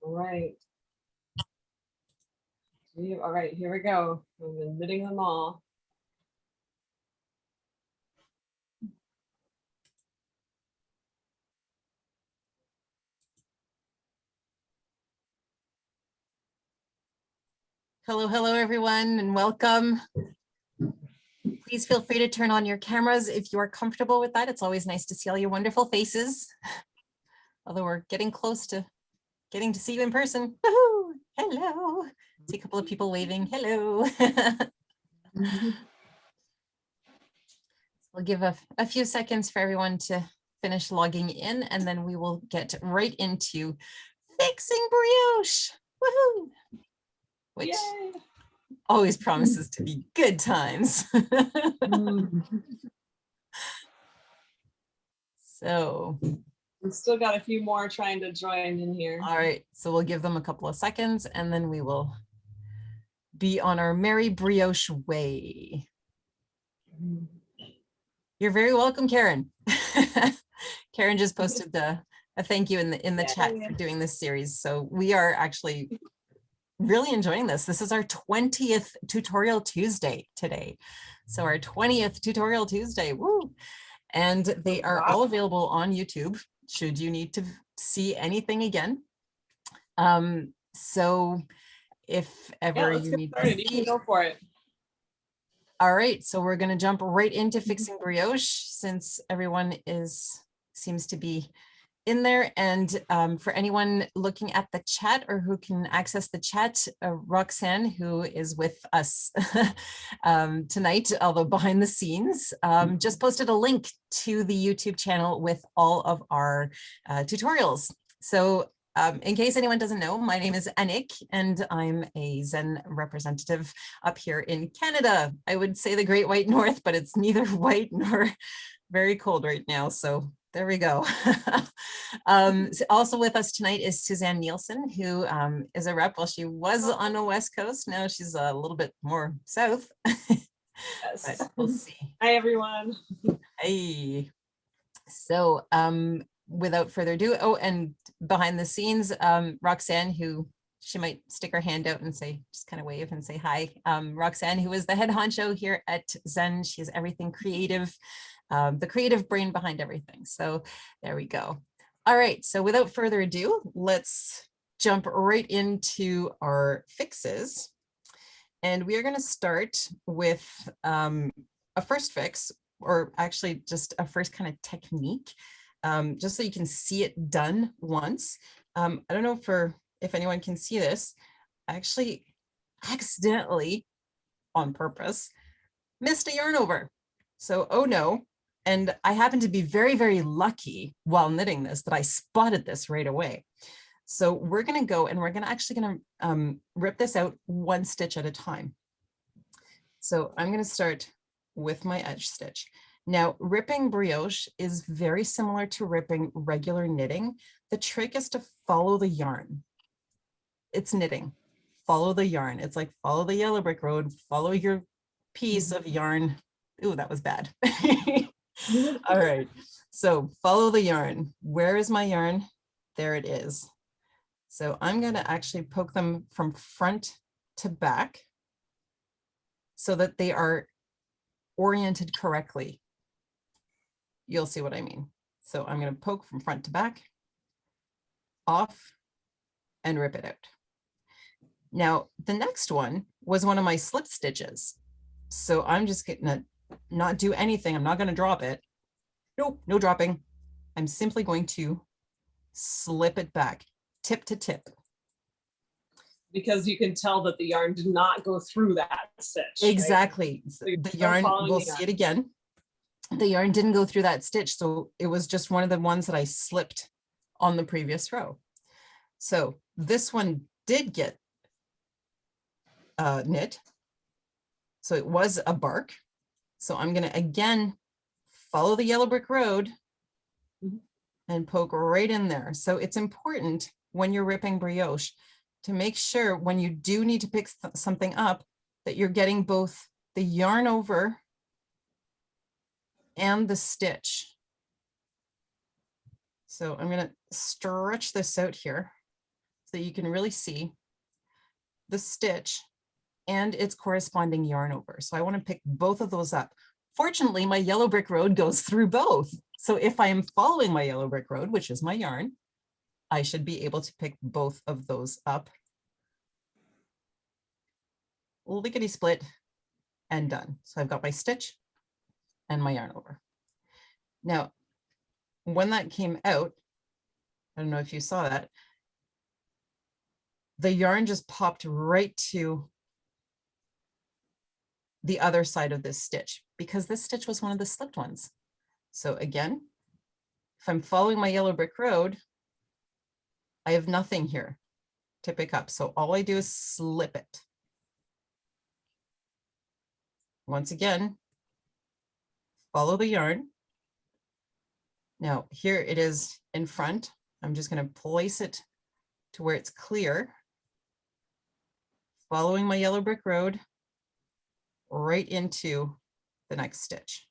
All right. All right, here we go. We've been knitting them all. Hello, everyone, and welcome. Please feel free to turn on your cameras if you are comfortable with that. It's always nice to see all your wonderful faces. Although we're getting close to getting to see you in person. Woohoo! Hello. See a couple of people waving. Hello. We'll give a few seconds for everyone to finish logging in, and then we will get right into fixing brioche. Woohoo! Which Yay! always promises to be good times. So we've still got a few more trying to join in here. All right, so we'll give them a couple of seconds and then we will be on our merry brioche way. You're very welcome, Karen. Karen just posted a thank you in the chat for doing this series. So we are actually really enjoying this. This is our 20th Tutorial Tuesday today. So our 20th Tutorial Tuesday, woo! And they are all available on YouTube should you need to see anything again. So if ever you need to see, you can go for it. All right, so we're going to jump right into fixing brioche since everyone seems to be in there. And for anyone looking at the chat or who can access the chat, Roxanne, who is with us tonight, although behind the scenes, just posted a link to the YouTube channel with all of our tutorials. So in case anyone doesn't know, my name is Anik and I'm a Zen representative up here in Canada. I would say the Great White North, but it's neither white nor very cold right now. So there we go. So also with us tonight is Suzanne Nielsen, who is a rep. Well, she was on the West Coast. Now she's a little bit more south. Yes. But we'll see. Hi, everyone. Hey. So without further ado, oh, and behind the scenes, Roxanne, who she might stick her hand out and say, just kind of wave and say hi. Roxanne, who is the head honcho here at Zen. She is everything creative, the creative brain behind everything. So there we go. All right, so without further ado, let's jump right into our fixes. And we are going to start with a first fix, or actually just a first kind of technique, just so you can see it done once. I don't know if anyone can see this. I actually accidentally, on purpose, missed a yarn over. So, oh no. And I happen to be very, very lucky while knitting this that I spotted this right away. So we're going to go and we're actually going to rip this out one stitch at a time. So I'm going to start with my edge stitch. Now, ripping brioche is very similar to ripping regular knitting. The trick is to follow the yarn. It's knitting. Follow the yarn. It's like follow the yellow brick road, follow your piece of yarn. Ooh, that was bad. All right, so follow the yarn. Where is my yarn? There it is. So I'm going to actually poke them from front to back so that they are oriented correctly. You'll see what I mean. So I'm going to poke from front to back, off, and rip it out. Now, the next one was one of my slip stitches. So I'm just going to not do anything. I'm not going to drop it. Nope, no dropping. I'm simply going to slip it back, tip to tip. Because you can tell that the yarn did not go through that stitch. Exactly. Right? The yarn, we'll see it again. The yarn didn't go through that stitch, so it was just one of the ones that I slipped on the previous row. So this one did get knit. So it was a bark. So I'm going to again follow the yellow brick road and poke right in there. So it's important when you're ripping brioche to make sure when you do need to pick something up that you're getting both the yarn over and the stitch. So I'm going to stretch this out here so you can really see the stitch and its corresponding yarn over. So I want to pick both of those up. Fortunately, my yellow brick road goes through both. So if I am following my yellow brick road, which is my yarn, I should be able to pick both of those up. Lickety split and done. So I've got my stitch and my yarn over. Now, when that came out, I don't know if you saw that, the yarn just popped right to the other side of this stitch because this stitch was one of the slipped ones. So again, if I'm following my yellow brick road, I have nothing here to pick up. So all I do is slip it. Once again, follow the yarn. Now here it is in front. I'm just going to place it to where it's clear. Following my yellow brick road right into the next stitch.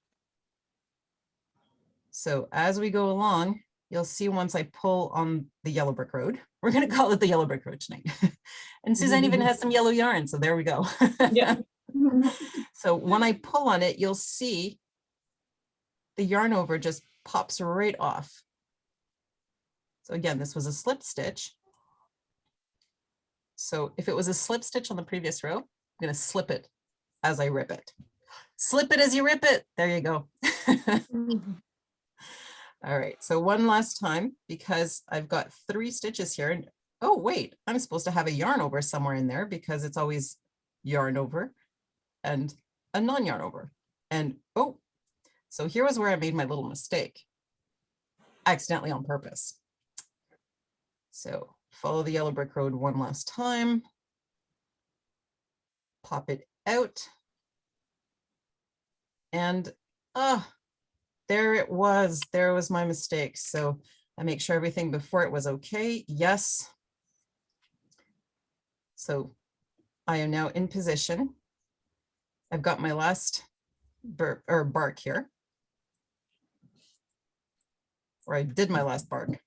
So as we go along, you'll see once I pull on the yellow brick road, we're going to call it the yellow brick road tonight. And Suzanne even has some yellow yarn, so there we go. Yeah. So when I pull on it, you'll see the yarn over just pops right off. So again, this was a slip stitch. So if it was a slip stitch on the previous row, I'm going to slip it as I rip it. Slip it as you rip it. There you go. All right, so one last time, because I've got 3 stitches here. And oh, wait, I'm supposed to have a yarn over somewhere in there because it's always yarn over and a non-yarn over. And oh, so here was where I made my little mistake, accidentally on purpose. So follow the yellow brick road one last time, pop it out, and there it was. There was my mistake. So I make sure everything before it was okay. Yes. So I am now in position. I've got my last bark here, or I did my last bark.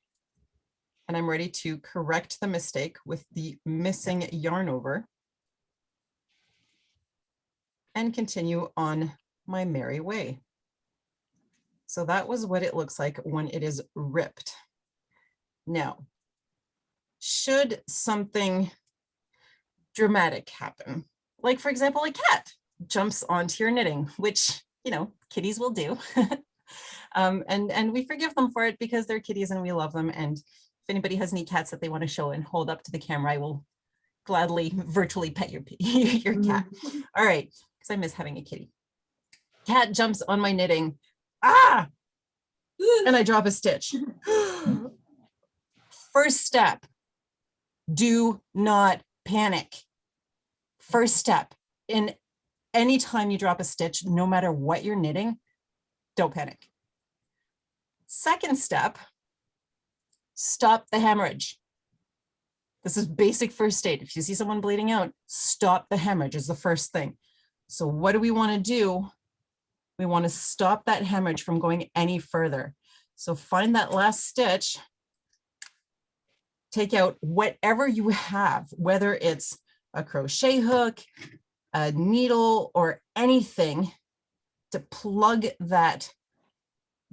And I'm ready to correct the mistake with the missing yarn over and continue on my merry way. So that was what it looks like when it is ripped. Now, should something dramatic happen, like for example, a cat jumps onto your knitting, which, you know, kitties will do. And we forgive them for it because they're kitties and we love them. And if anybody has any cats that they want to show and hold up to the camera, I will gladly virtually pet your cat. All right, because I miss having a kitty. Cat jumps on my knitting. Ah! And I drop a stitch. First step, do not panic. First step, in any time you drop a stitch, no matter what you're knitting, don't panic. Second step, stop the hemorrhage. This is basic first aid. If you see someone bleeding out, stop the hemorrhage is the first thing. So what do we want to do? We want to stop that hemorrhage from going any further. So find that last stitch, take out whatever you have, whether it's a crochet hook, a needle, or anything to plug that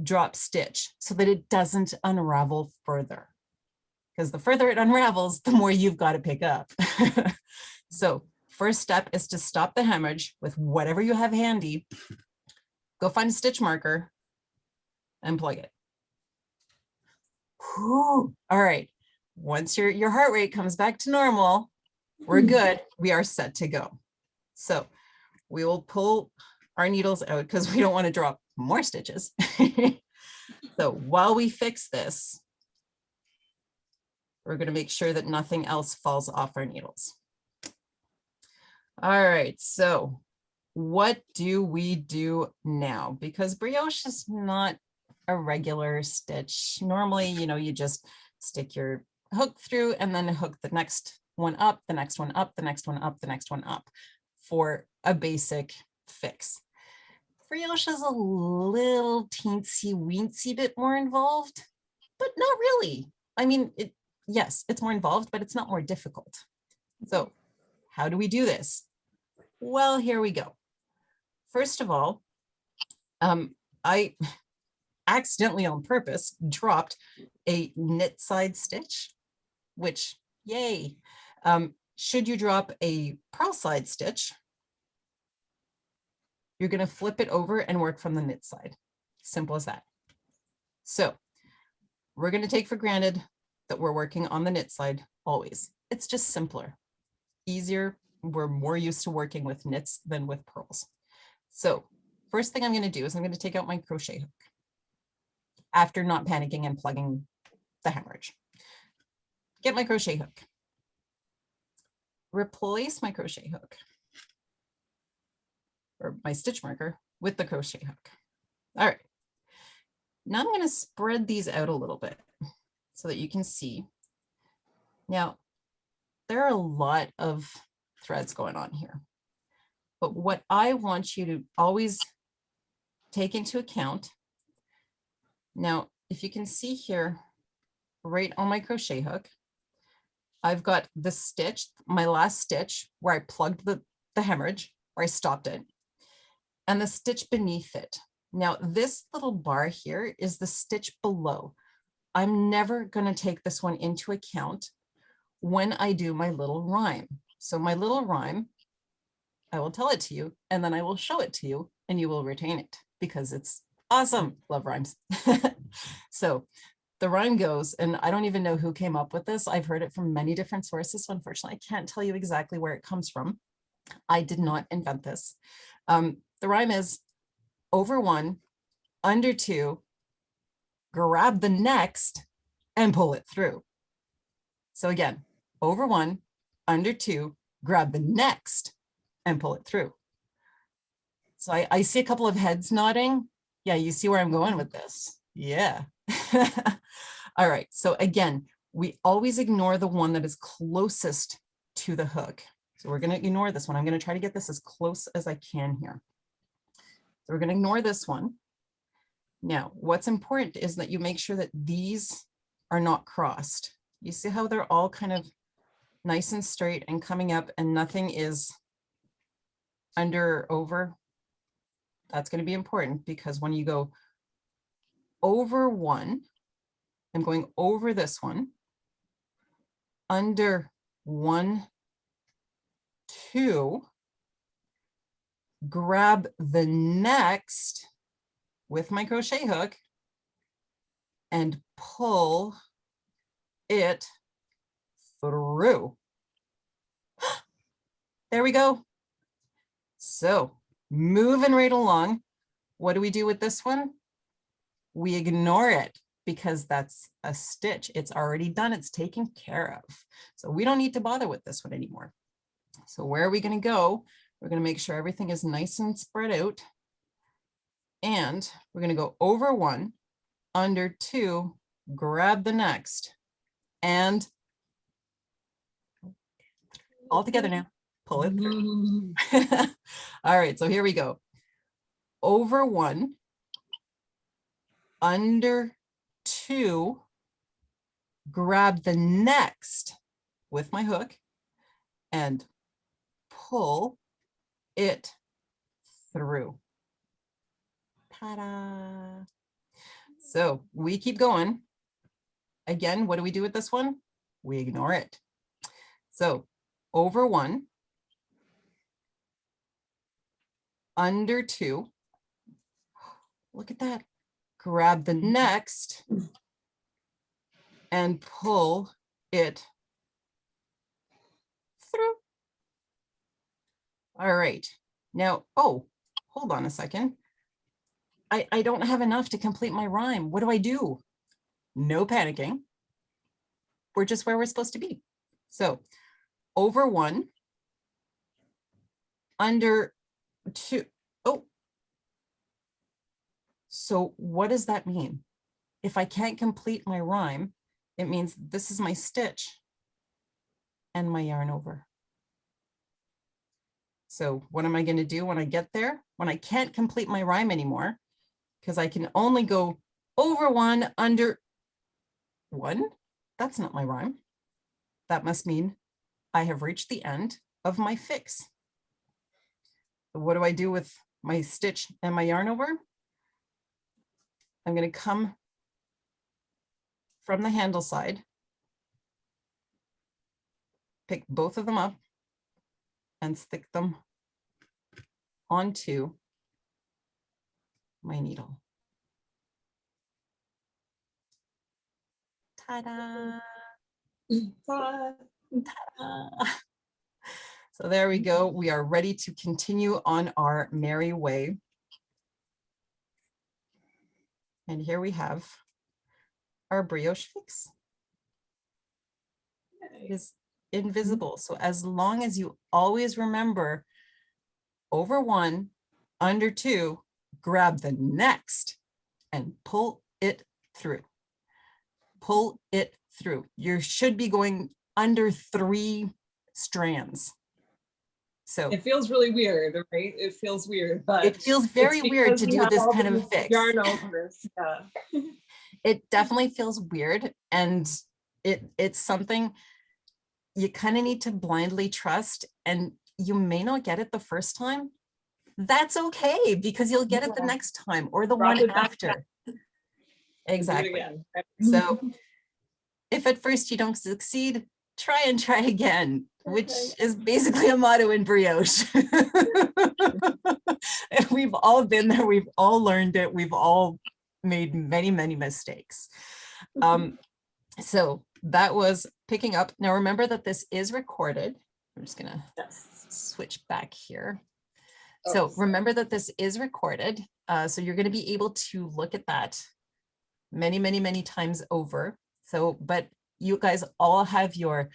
drop stitch so that it doesn't unravel further. Because the further it unravels, the more you've got to pick up. So first step is to stop the hemorrhage with whatever you have handy. Go find a stitch marker and plug it. Whew. All right. Once your heart rate comes back to normal, we're good. We are set to go. So we will pull our needles out because we don't want to drop more stitches. So while we fix this, we're going to make sure that nothing else falls off our needles. All right, so what do we do now? Because brioche is not a regular stitch. Normally, you know, you just stick your hook through and then hook the next one up, the next one up, the next one up, the next one up for a basic fix. Brioche is a little teensy weensy bit more involved, but not really. I mean, yes, it's more involved, but it's not more difficult. So how do we do this? Well, here we go. First of all, I accidentally on purpose dropped a knit side stitch, which yay. Should you drop a purl side stitch, you're going to flip it over and work from the knit side. Simple as that. So we're going to take for granted that we're working on the knit side always. It's just simpler, easier. We're more used to working with knits than with purls. So first thing I'm going to do is I'm going to take out my crochet hook after not panicking and plugging the hemorrhage. Get my crochet hook. Replace my crochet hook or my stitch marker with the crochet hook. All right. Now I'm going to spread these out a little bit so that you can see. Now, there are a lot of threads going on here, but what I want you to always take into account. Now, if you can see here, right on my crochet hook, I've got the stitch, my last stitch where I plugged the hemorrhage, where I stopped it, and the stitch beneath it. Now, this little bar here is the stitch below. I'm never going to take this one into account when I do my little rhyme. So my little rhyme, I will tell it to you, and then I will show it to you, and you will retain it because it's awesome. Love rhymes. So the rhyme goes, and I don't even know who came up with this. I've heard it from many different sources. So unfortunately, I can't tell you exactly where it comes from. I did not invent this. The rhyme is over one, under two, grab the next and pull it through. So again, over one, under two, grab the next and pull it through. So I see a couple of heads nodding. Yeah, you see where I'm going with this. Yeah. All right. So again, we always ignore the one that is closest to the hook. So we're going to ignore this one. I'm going to try to get this as close as I can here. So we're going to ignore this one. Now, what's important is that you make sure that these are not crossed. You see how they're all kind of nice and straight and coming up and nothing is under or over? That's going to be important because when you go over one, I'm going over this one, under one, two, grab the next with my crochet hook and pull it through. There we go. So moving right along. What do we do with this one? We ignore it because that's a stitch. It's already done. It's taken care of. So we don't need to bother with this one anymore. So where are we going to go? We're going to make sure everything is nice and spread out. And we're going to go over one, under two, grab the next, and all together now, pull it through. All right, so here we go. Over one, under two, grab the next with my hook and pull it through. Ta-da! So we keep going. Again, what do we do with this one? We ignore it. So over one, under two, look at that. Grab the next and pull it through. All right. Now, oh, hold on a second. I don't have enough to complete my rhyme. What do I do? No panicking. We're just where we're supposed to be. So over one, under two. Oh, so what does that mean? If I can't complete my rhyme, it means this is my stitch and my yarn over. So what am I going to do when I get there? When I can't complete my rhyme anymore, because I can only go over one, under one. that's not my rhyme. That must mean I have reached the end of my fix. What do I do with my stitch and my yarn over? I'm going to come from the handle side, pick both of them up and stick them onto my needle. Ta-da! Ta-da! So there we go. We are ready to continue on our merry way. And here we have our brioche fix. It is invisible. So as long as you always remember over 1, under 2, grab the next and pull it through. Pull it through. You should be going under 3 strands. So it feels really weird, right? It feels weird, but it feels very weird to do this kind of fix. Yarn over, yeah. It definitely feels weird, and it's something you kind of need to blindly trust, and you may not get it the first time. That's okay, because you'll get it the next time or the one after. Exactly. So if at first you don't succeed, try and try again, which is basically a motto in brioche. And we've all been there. We've all learned it. We've all made many, many mistakes. So that was picking up. Now remember that this is recorded. I'm just gonna switch back here. So remember that this is recorded. So you're gonna be able to look at that many, many, many times over. So, but you guys all have your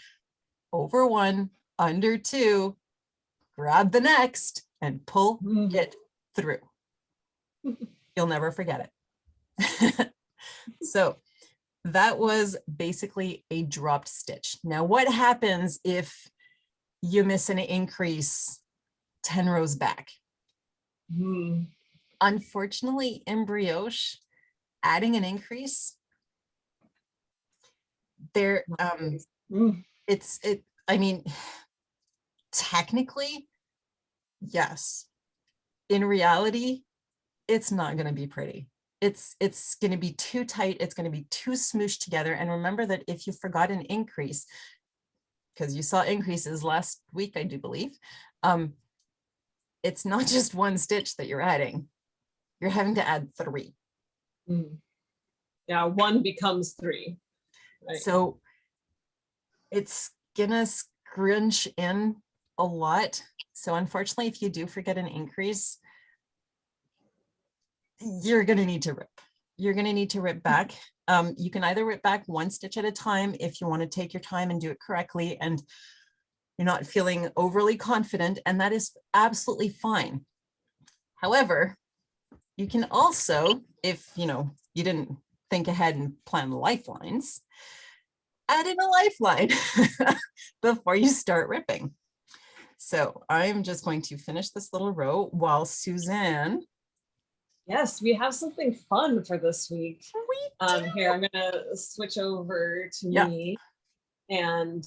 over 1, under 2, grab the next and pull it through. You'll never forget it. So that was basically a dropped stitch. Now, what happens if you miss an increase 10 rows back? Unfortunately, in brioche, adding an increase, there, I mean, technically, yes. In reality, it's not going to be pretty. It's going to be too tight. It's going to be too smooshed together. And remember that if you forgot an increase, because you saw increases last week, I do believe, it's not just 1 stitch that you're adding. You're having to add 3. Yeah, 1 becomes 3. Right. So it's gonna scrunch in a lot. So unfortunately, if you do forget an increase, you're gonna need to rip. You're gonna need to rip back. You can either rip back 1 stitch at a time if you want to take your time and do it correctly and you're not feeling overly confident, and that is absolutely fine. However, you can also, if you didn't think ahead and plan lifelines, add in a lifeline before you start ripping. So I'm just going to finish this little row while Suzanne. Yes, we have something fun for this week. Here, I'm gonna switch over to me. And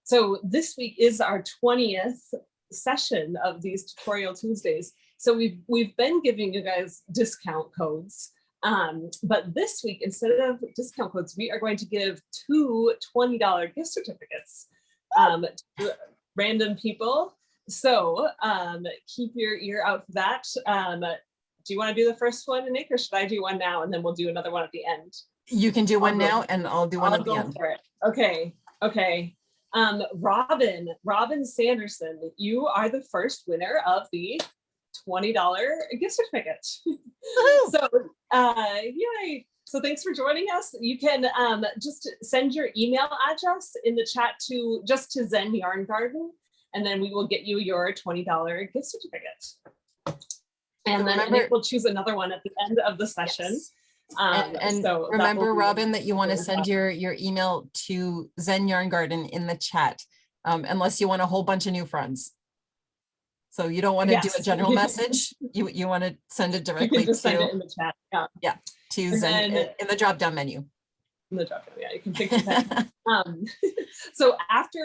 so this week is our 20th session of these Tutorial Tuesdays. So we've been giving you guys discount codes. But this week, instead of discount codes, we are going to give 2 $20 gift certificates to random people. So keep your ear out for that. Do you want to do the first one, Nick, or should I do one now and then we'll do another one at the end? You can do one now and I'll do one at the end. For it. Okay. Robin Sanderson, you are the first winner of the $20 gift certificate. So yay. So thanks for joining us. You can just send your email address in the chat to Zen Yarn Garden, and then we will get you your $20 gift certificate. And then Nick will choose another one at the end of the session. Yes. And so remember, Robin, that you want to send your email to Zen Yarn Garden in the chat, unless you want a whole bunch of new friends. So you don't want to do a general message. You want to send it directly to, send it in the chat. To Zen in the drop down menu. No joking. Yeah, you can fix that. So after,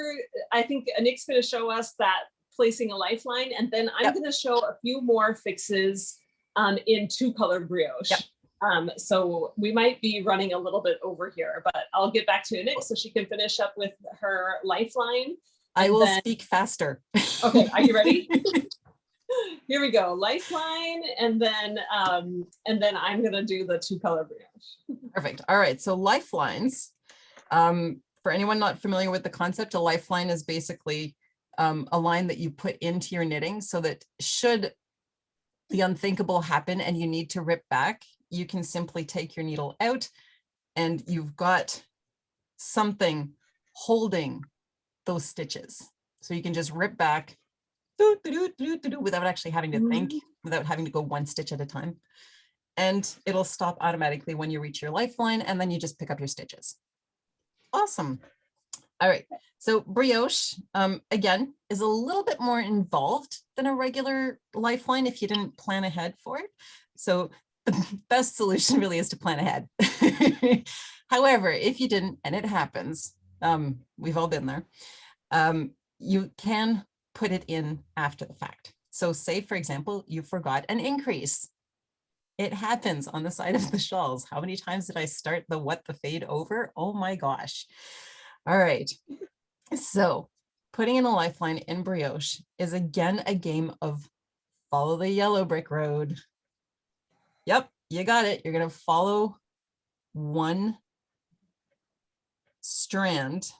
I think Nick's going to show us that placing a lifeline, and then I'm going to show a few more fixes in 2-color brioche. So we might be running a little bit over here, but I'll get back to Nick so she can finish up with her lifeline. I will speak faster. Okay, are you ready? Here we go. Lifeline, and then I'm gonna do the 2-color brioche. Perfect. All right. So lifelines. For anyone not familiar with the concept, a lifeline is basically a line that you put into your knitting so that should the unthinkable happen and you need to rip back, you can simply take your needle out and you've got something holding those stitches. So you can just rip back without actually having to think, without having to go one stitch at a time. And it'll stop automatically when you reach your lifeline, and then you just pick up your stitches. Awesome. All right. So brioche, again, is a little bit more involved than a regular lifeline if you didn't plan ahead for it. So the best solution really is to plan ahead. However, if you didn't, and it happens, we've all been there, you can put it in after the fact. So say, for example, you forgot an increase. It happens on the side of the shawls. How many times did I start the what the fade over? Oh my gosh. All right. So putting in a lifeline in brioche is again a game of follow the yellow brick road. Yep, you got it. You're going to follow one strand.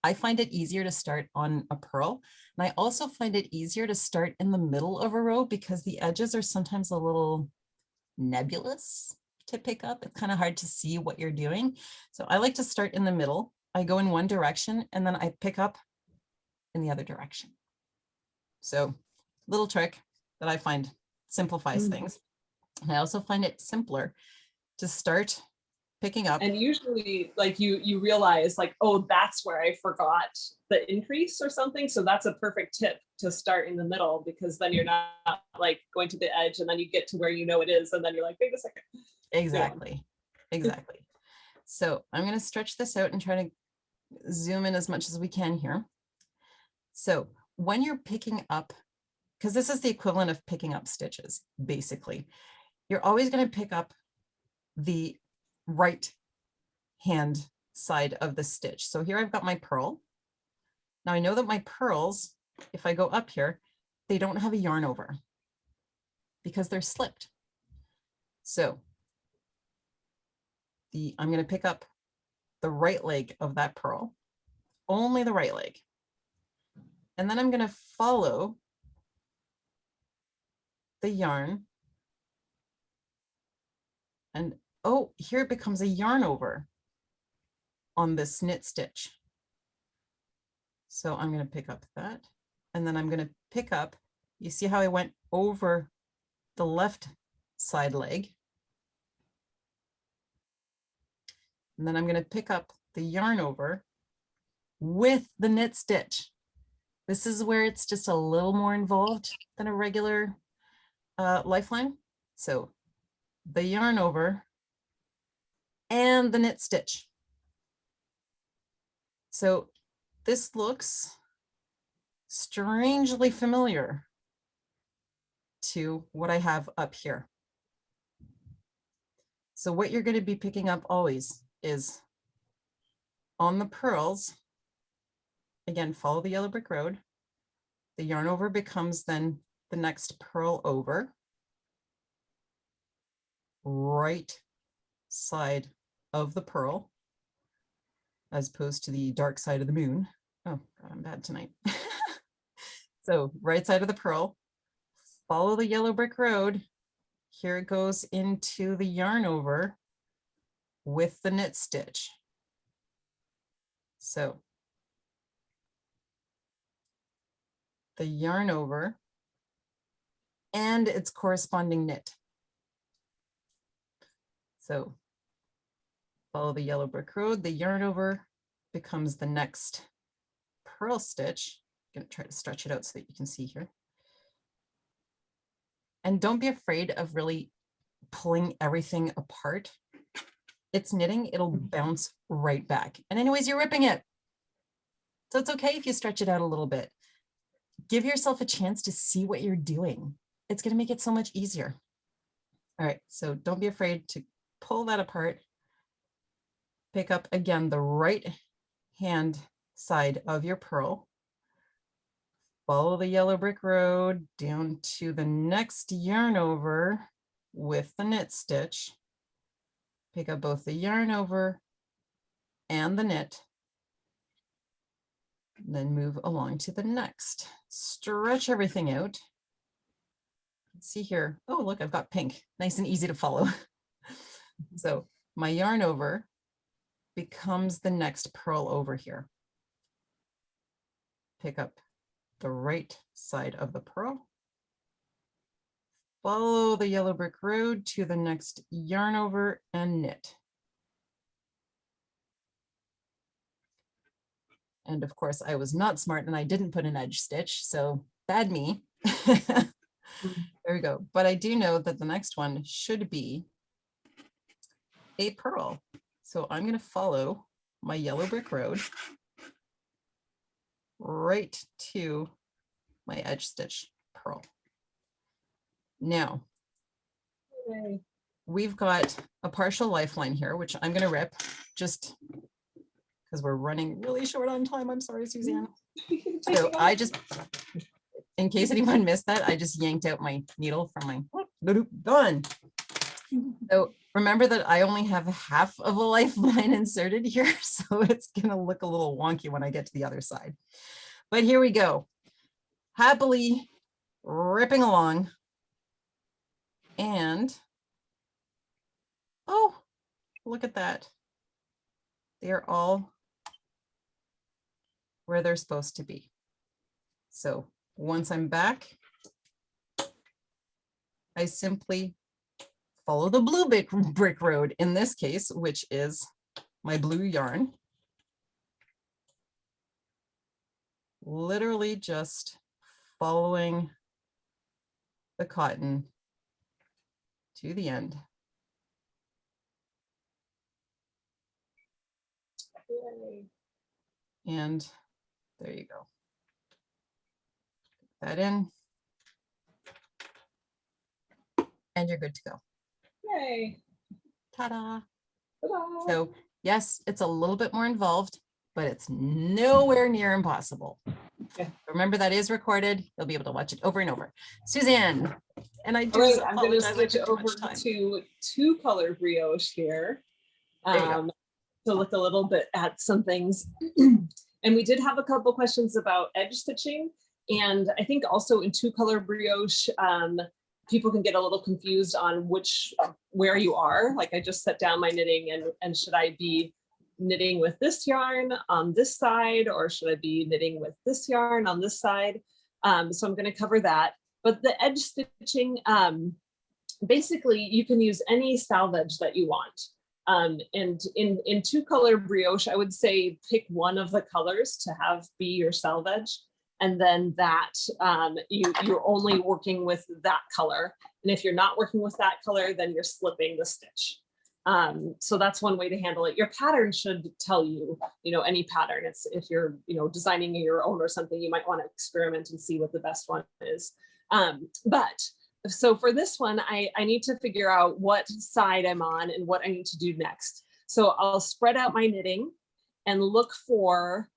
I find it easier to start on a purl. And I also find it easier to start in the middle of a row because the edges are sometimes a little nebulous to pick up. It's kind of hard to see what you're doing. So I like to start in the middle. I go in one direction and then I pick up in the other direction. So little trick that I find simplifies things. And I also find it simpler to start picking up. And usually like you realize like, oh, that's where I forgot the increase or something. So that's a perfect tip to start in the middle, because then you're not like going to the edge and then you get to where you know it is. And then you're like, wait a second. Exactly. Exactly. So I'm going to stretch this out and try to zoom in as much as we can here. So when you're picking up, because this is the equivalent of picking up stitches, basically, you're always going to pick up the right hand side of the stitch. So here I've got my purl. Now I know that my purls, if I go up here, they don't have a yarn over because they're slipped. So I'm going to pick up the right leg of that purl, only the right leg. And then I'm going to follow the yarn. And oh, here it becomes a yarn over on this knit stitch. So I'm going to pick up that, and then I'm going to pick up, you see how I went over the left side leg. And then I'm going to pick up the yarn over with the knit stitch. This is where it's just a little more involved than a regular lifeline. So the yarn over and the knit stitch. So this looks strangely familiar to what I have up here. So what you're going to be picking up always is on the purls, again, follow the yellow brick road. The yarn over becomes then the next purl over, right side of the purl, as opposed to the dark side of the moon. Oh, God, I'm bad tonight. So right side of the purl, follow the yellow brick road. Here it goes into the yarn over with the knit stitch. So the yarn over and its corresponding knit. So follow the yellow brick road, the yarn over becomes the next purl stitch. I'm going to try to stretch it out so that you can see here. And don't be afraid of really pulling everything apart. it's knitting, it'll bounce right back. And anyways, you're ripping it. So it's okay if you stretch it out a little bit. Give yourself a chance to see what you're doing. It's going to make it so much easier. All right, so don't be afraid to pull that apart. Pick up again the right hand side of your purl. Follow the yellow brick road down to the next yarn over with the knit stitch. Pick up both the yarn over and the knit. Then move along to the next. Stretch everything out. Let's see here. Oh, look, I've got pink. Nice and easy to follow. So my yarn over becomes the next purl over here. Pick up the right side of the purl. Follow the yellow brick road to the next yarn over and knit. And of course, I was not smart and I didn't put an edge stitch, so bad me. There we go. But I do know that the next one should be a purl. So I'm going to follow my yellow brick road right to my edge stitch purl. Now, we've got a partial lifeline here, which I'm going to rip just because we're running really short on time. I'm sorry, Suzanne. So I just, in case anyone missed that, I just yanked out my needle from my, gone. So remember that I only have half of a lifeline inserted here, so it's going to look a little wonky when I get to the other side. But here we go. Happily ripping along. And, oh, look at that. They're all where they're supposed to be. So once I'm back, I simply follow the blue brick road in this case, which is my blue yarn. Literally just following the cotton to the end. And there you go. Put that in. And you're good to go. Yay. Ta-da. Ta-da. So yes, it's a little bit more involved, but it's nowhere near impossible. Yeah. Remember, that is recorded. You'll be able to watch it over and over. Suzanne, and I do All right, I'm going to apologize, switch over to two color brioche here to look a little bit at some things. And we did have a couple questions about edge stitching. And I think also in two color brioche, people can get a little confused on where you are. Like I just set down my knitting and should I be knitting with this yarn on this side, or should I be knitting with this yarn on this side? So I'm going to cover that. But the edge stitching, basically you can use any salvage that you want. And in two color brioche, I would say pick one of the colors to have be your salvage. And then that you're only working with that color. And if you're not working with that color, then you're slipping the stitch. So that's one way to handle it. Your pattern should tell you, any pattern. It's if you're, designing your own or something, you might want to experiment and see what the best one is. But so for this one, I need to figure out what side I'm on and what I need to do next. So I'll spread out my knitting and look for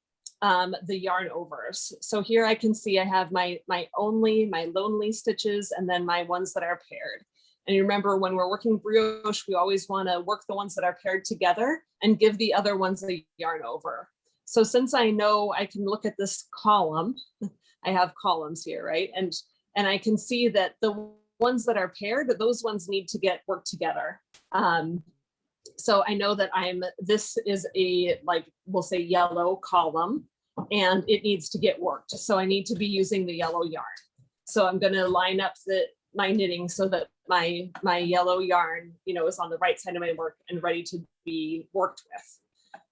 the yarn overs. So here I can see I have my lonely stitches and then my ones that are paired. And you remember when we're working brioche, we always want to work the ones that are paired together and give the other ones a yarn over. So since I know I can look at this column, I have columns here, right? And I can see that the ones that are paired, those ones need to get worked together. So I know that this is we'll say yellow column, and it needs to get worked. So I need to be using the yellow yarn. So I'm going to line up my knitting so that my yellow yarn, is on the right side of my work and ready to be worked with.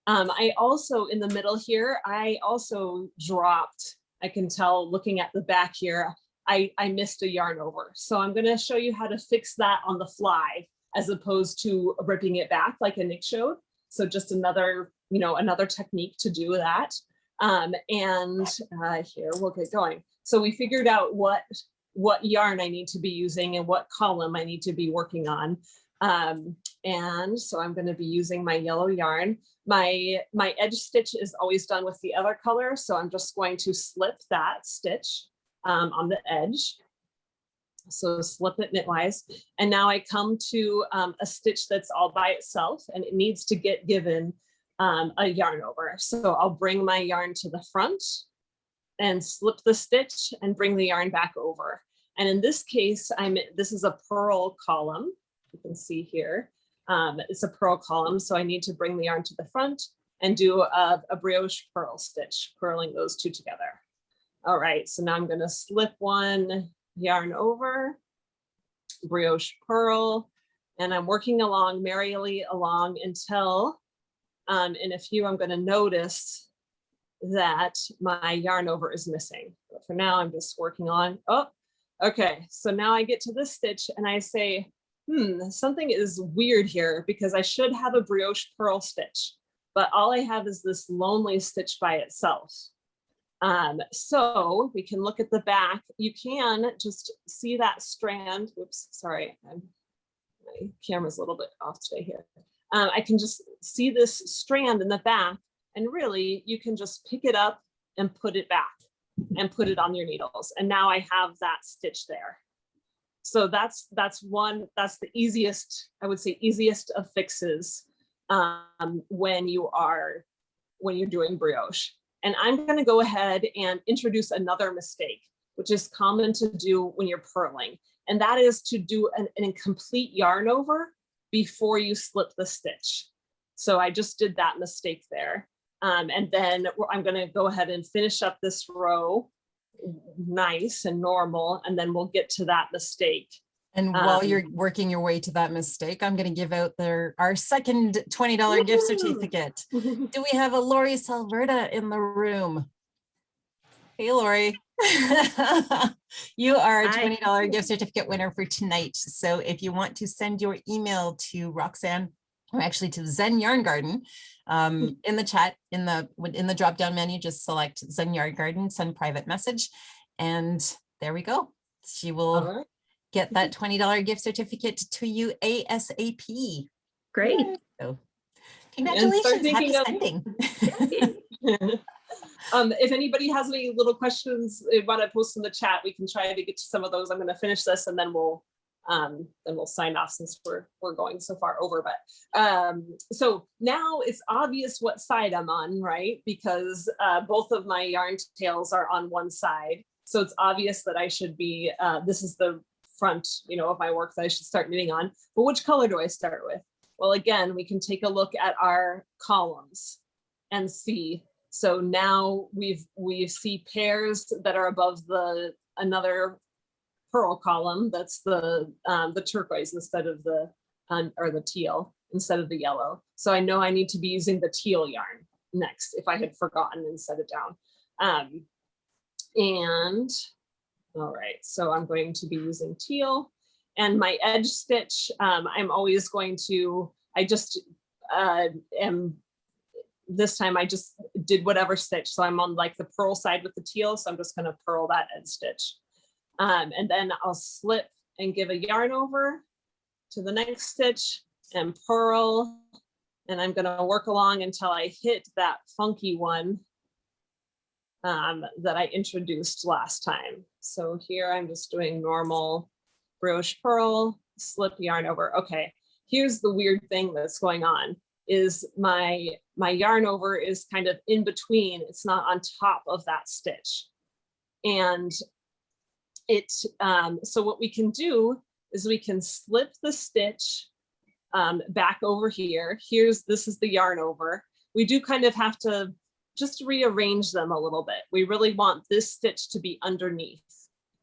I also, in the middle here, I also dropped, I can tell looking at the back here, I missed a yarn over. So I'm going to show you how to fix that on the fly. as opposed to ripping it back like Nick showed. So just another, another technique to do that. Here we'll get going. So we figured out what yarn I need to be using and what column I need to be working on. And so I'm going to be using my yellow yarn. My edge stitch is always done with the other color. So I'm just going to slip that stitch on the edge. So slip it knitwise. And now I come to a stitch that's all by itself and it needs to get given a yarn over. So I'll bring my yarn to the front and slip the stitch and bring the yarn back over. And in this case, this is a purl column. You can see here, it's a purl column. So I need to bring the yarn to the front and do a brioche purl stitch, purling those two together. All right, so now I'm gonna slip one yarn over, brioche purl, and I'm working along merrily along until in a few I'm going to notice that my yarn over is missing. But for now I'm just working on, okay, so now I get to this stitch and I say, something is weird here because I should have a brioche purl stitch, but all I have is this lonely stitch by itself. So we can look at the back. You can just see that strand. Whoops, sorry, my camera's a little bit off today here. I can just see this strand in the back, and really you can just pick it up and put it back and put it on your needles. And now I have that stitch there. So that's the easiest, I would say easiest of fixes when you're doing brioche. And I'm going to go ahead and introduce another mistake, which is common to do when you're purling. And that is to do an incomplete yarn over before you slip the stitch. So I just did that mistake there. And then I'm going to go ahead and finish up this row nice and normal, and then we'll get to that mistake. And while you're working your way to that mistake, I'm going to give out our second $20 gift certificate. Do we have a Lori Salverda in the room? Hey, Lori. You are a $20 gift certificate winner for tonight. So if you want to send your email to Roxanne, or actually to Zen Yarn Garden, in the chat, in the drop-down menu, just select Zen Yarn Garden, send private message, and there we go. She will get that $20 gift certificate to you ASAP. Great. So congratulations, happy spending. If anybody has any little questions they want to post in the chat, we can try to get to some of those. I'm going to finish this and then we'll sign off since we're going so far over. But so now it's obvious what side I'm on, right? Because both of my yarn tails are on one side. So it's obvious that I should be, this is the front, of my work that I should start knitting on. But which color do I start with? Well, again, we can take a look at our columns and see. So now we see pairs that are above another purl column. That's the turquoise instead of or the teal instead of the yellow. So I know I need to be using the teal yarn next if I had forgotten and set it down. And all right, so I'm going to be using teal, and my edge stitch, I'm always going to, this time I just did whatever stitch. So I'm on like the purl side with the teal. So I'm just going to purl that edge stitch. And then I'll slip and give a yarn over to the next stitch and purl. And I'm going to work along until I hit that funky one that I introduced last time. So here I'm just doing normal brioche purl, slip yarn over. Okay, here's the weird thing that's going on is my yarn over is kind of in between. It's not on top of that stitch. And so what we can do is we can slip the stitch back over here. This is the yarn over. We do kind of have to just rearrange them a little bit. We really want this stitch to be underneath.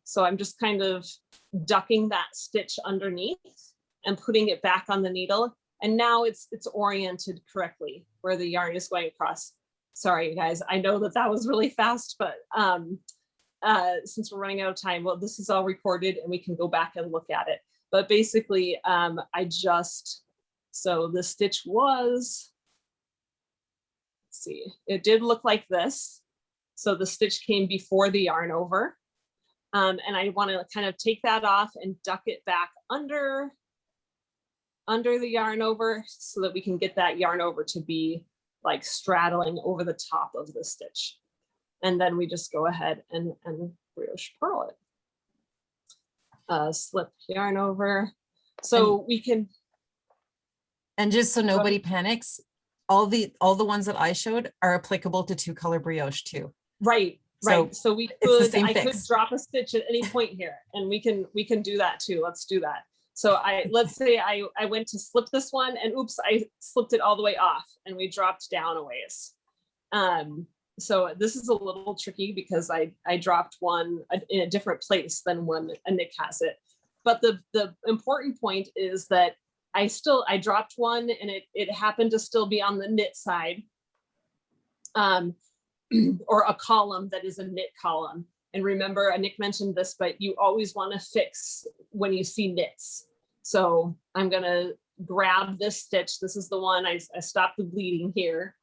So I'm just kind of ducking that stitch underneath and putting it back on the needle. And now it's oriented correctly where the yarn is going across. Sorry, you guys, I know that was really fast, but since we're running out of time, well, this is all recorded and we can go back and look at it. but basically so the stitch was, let's see, it did look like this. So the stitch came before the yarn over. And I want to kind of take that off and duck it back under the yarn over so that we can get that yarn over to be like straddling over the top of the stitch. And then we just go ahead and brioche purl it. Slip yarn over. So we can. And just so nobody panics, all the ones that I showed are applicable to 2-color brioche too. Right. Right. So we could, I could drop a stitch at any point here, and we can do that too. Let's do that. So let's say I went to slip this one and oops, I slipped it all the way off and we dropped down a ways. So this is a little tricky because I dropped one in a different place than when a Nick has it. But the important point is that I dropped one and it happened to still be on the knit side. Or a column that is a knit column. And remember, Nick mentioned this, but you always want to fix when you see knits. So I'm going to grab this stitch. This is the one I stopped the bleeding here.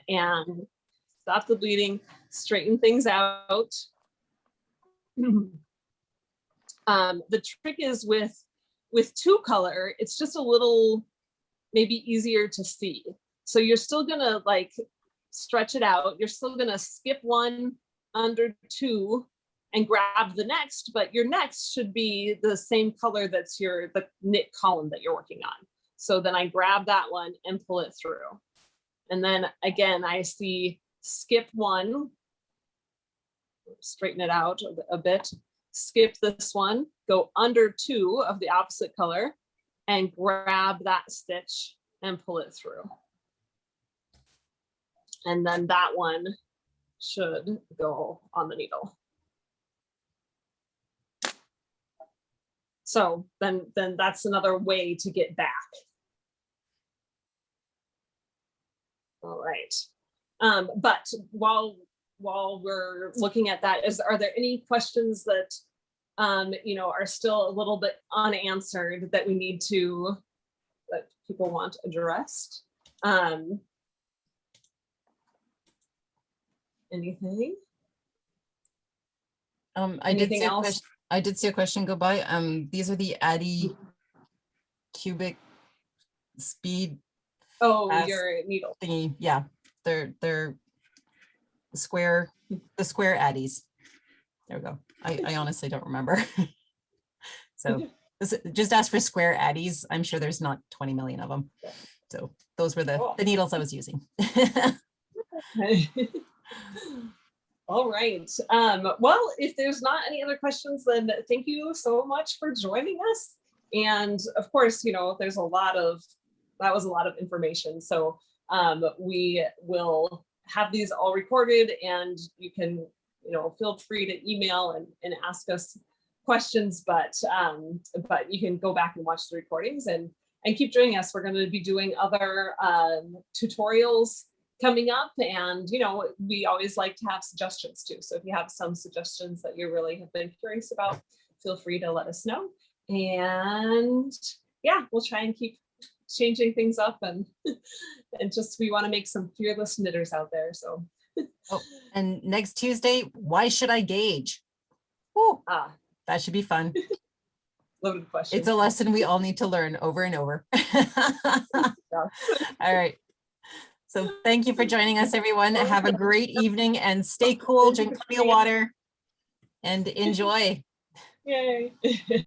And stop the bleeding, straighten things out. The trick is with 2-color, it's just a little maybe easier to see. So you're still going to like stretch it out. You're still going to skip one under 2 and grab the next, but your next should be the same color that's the knit column that you're working on. So then I grab that one and pull it through. And then again, I see skip one, straighten it out a bit, skip this one, go under 2 of the opposite color and grab that stitch and pull it through. And then that one should go on the needle. So then that's another way to get back. All right. But while we're looking at that, are there any questions that are still a little bit unanswered that that people want addressed? Anything? I did see a question go by. These are the Addy cubic speed. Oh, your needle thingy. Yeah, they're square, the square Addies. There we go. I honestly don't remember. So just ask for square Addies. I'm sure there's not 20 million of them. So those were the needles I was using. All right. Well, if there's not any other questions, then thank you so much for joining us. And of course, there's that was a lot of information. So we will have these all recorded, and you can, feel free to email and ask us questions, but you can go back and watch the recordings and keep joining us. We're going to be doing other tutorials coming up, and we always like to have suggestions too. So if you have some suggestions that you really have been curious about, feel free to let us know. And yeah, we'll try and keep changing things up, and just we want to make some fearless knitters out there. So and next Tuesday, why should I gauge? Woo, that should be fun. Loaded question. It's a lesson we all need to learn over and over. All right. So thank you for joining us, everyone. Have a great evening and stay cool, drink plenty of water, and enjoy. Yay.